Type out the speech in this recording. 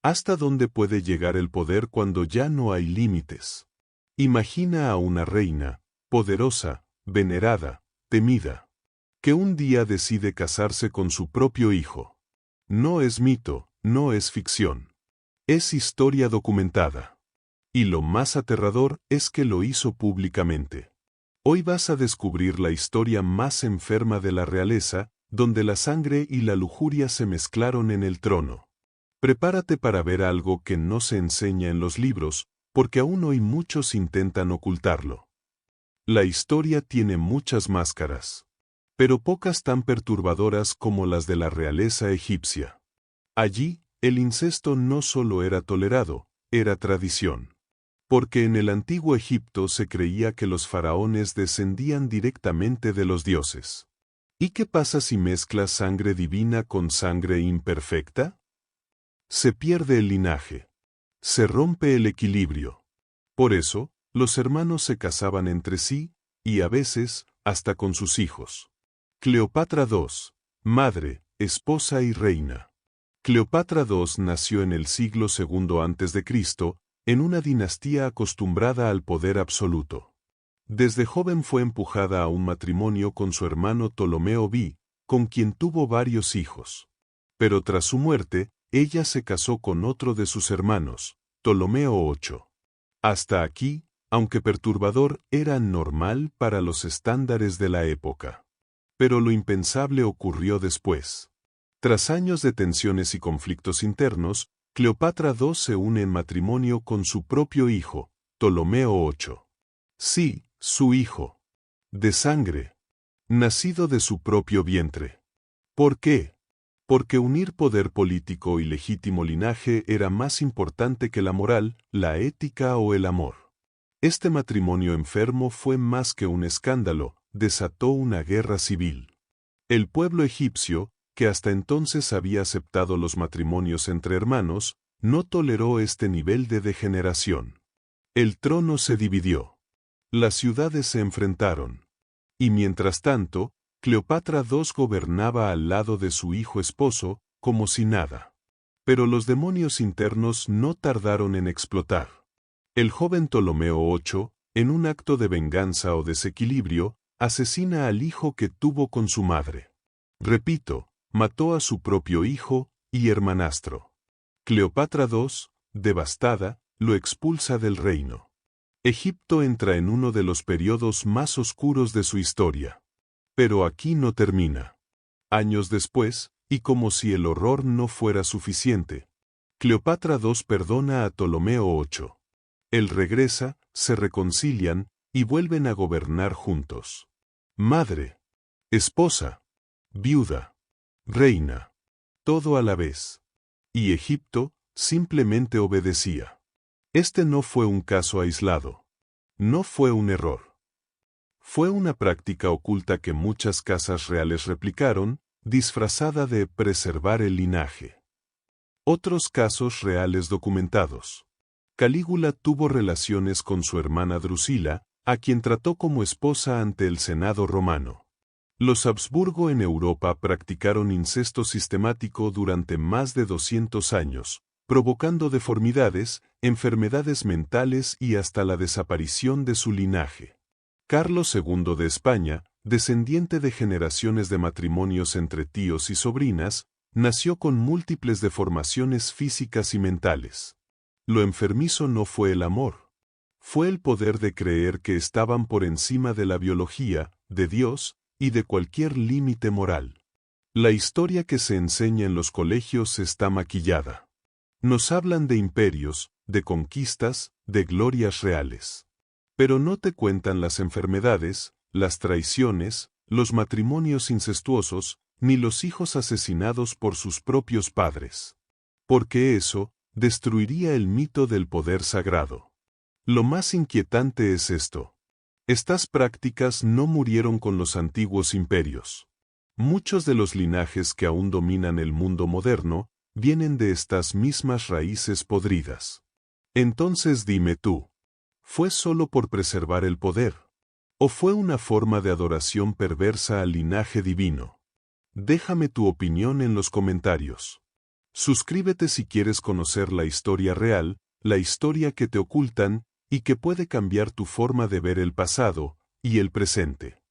¿Hasta dónde puede llegar el poder cuando ya no hay límites? Imagina a una reina, poderosa, venerada, temida, que un día decide casarse con su propio hijo. No es mito, no es ficción. Es historia documentada. Y lo más aterrador es que lo hizo públicamente. Hoy vas a descubrir la historia más enferma de la realeza, donde la sangre y la lujuria se mezclaron en el trono. Prepárate para ver algo que no se enseña en los libros, porque aún hoy muchos intentan ocultarlo. La historia tiene muchas máscaras, pero pocas tan perturbadoras como las de la realeza egipcia. Allí, el incesto no solo era tolerado, era tradición. Porque en el antiguo Egipto se creía que los faraones descendían directamente de los dioses. ¿Y qué pasa si mezclas sangre divina con sangre imperfecta? Se pierde el linaje. Se rompe el equilibrio. Por eso, los hermanos se casaban entre sí, y a veces, hasta con sus hijos. Cleopatra II, madre, esposa y reina. Cleopatra II nació en el siglo II a.C., en una dinastía acostumbrada al poder absoluto. Desde joven fue empujada a un matrimonio con su hermano Ptolomeo V, con quien tuvo varios hijos. Pero tras su muerte, ella se casó con otro de sus hermanos, Ptolomeo VIII. Hasta aquí, aunque perturbador, era normal para los estándares de la época. Pero lo impensable ocurrió después. Tras años de tensiones y conflictos internos, Cleopatra II se une en matrimonio con su propio hijo, Ptolomeo VIII. Sí, su hijo. De sangre. Nacido de su propio vientre. ¿Por qué? Porque unir poder político y legítimo linaje era más importante que la moral, la ética o el amor. Este matrimonio enfermo fue más que un escándalo, desató una guerra civil. El pueblo egipcio, que hasta entonces había aceptado los matrimonios entre hermanos, no toleró este nivel de degeneración. El trono se dividió. Las ciudades se enfrentaron. Y mientras tanto, Cleopatra II gobernaba al lado de su hijo esposo, como si nada. Pero los demonios internos no tardaron en explotar. El joven Ptolomeo VIII, en un acto de venganza o desequilibrio, asesina al hijo que tuvo con su madre. Repito, mató a su propio hijo y hermanastro. Cleopatra II, devastada, lo expulsa del reino. Egipto entra en uno de los periodos más oscuros de su historia. Pero aquí no termina. Años después, y como si el horror no fuera suficiente, Cleopatra II perdona a Ptolomeo VIII. Él regresa, se reconcilian y vuelven a gobernar juntos. Madre, esposa, viuda, reina, todo a la vez. Y Egipto simplemente obedecía. Este no fue un caso aislado. No fue un error. Fue una práctica oculta que muchas casas reales replicaron, disfrazada de preservar el linaje. Otros casos reales documentados. Calígula tuvo relaciones con su hermana Drusila, a quien trató como esposa ante el Senado romano. Los Habsburgo en Europa practicaron incesto sistemático durante más de 200 años, provocando deformidades, enfermedades mentales y hasta la desaparición de su linaje. Carlos II de España, descendiente de generaciones de matrimonios entre tíos y sobrinas, nació con múltiples deformaciones físicas y mentales. Lo enfermizo no fue el amor. Fue el poder de creer que estaban por encima de la biología, de Dios y de cualquier límite moral. La historia que se enseña en los colegios está maquillada. Nos hablan de imperios, de conquistas, de glorias reales. Pero no te cuentan las enfermedades, las traiciones, los matrimonios incestuosos, ni los hijos asesinados por sus propios padres. Porque eso destruiría el mito del poder sagrado. Lo más inquietante es esto. Estas prácticas no murieron con los antiguos imperios. Muchos de los linajes que aún dominan el mundo moderno vienen de estas mismas raíces podridas. Entonces dime tú, ¿fue solo por preservar el poder? ¿O fue una forma de adoración perversa al linaje divino? Déjame tu opinión en los comentarios. Suscríbete si quieres conocer la historia real, la historia que te ocultan y que puede cambiar tu forma de ver el pasado y el presente.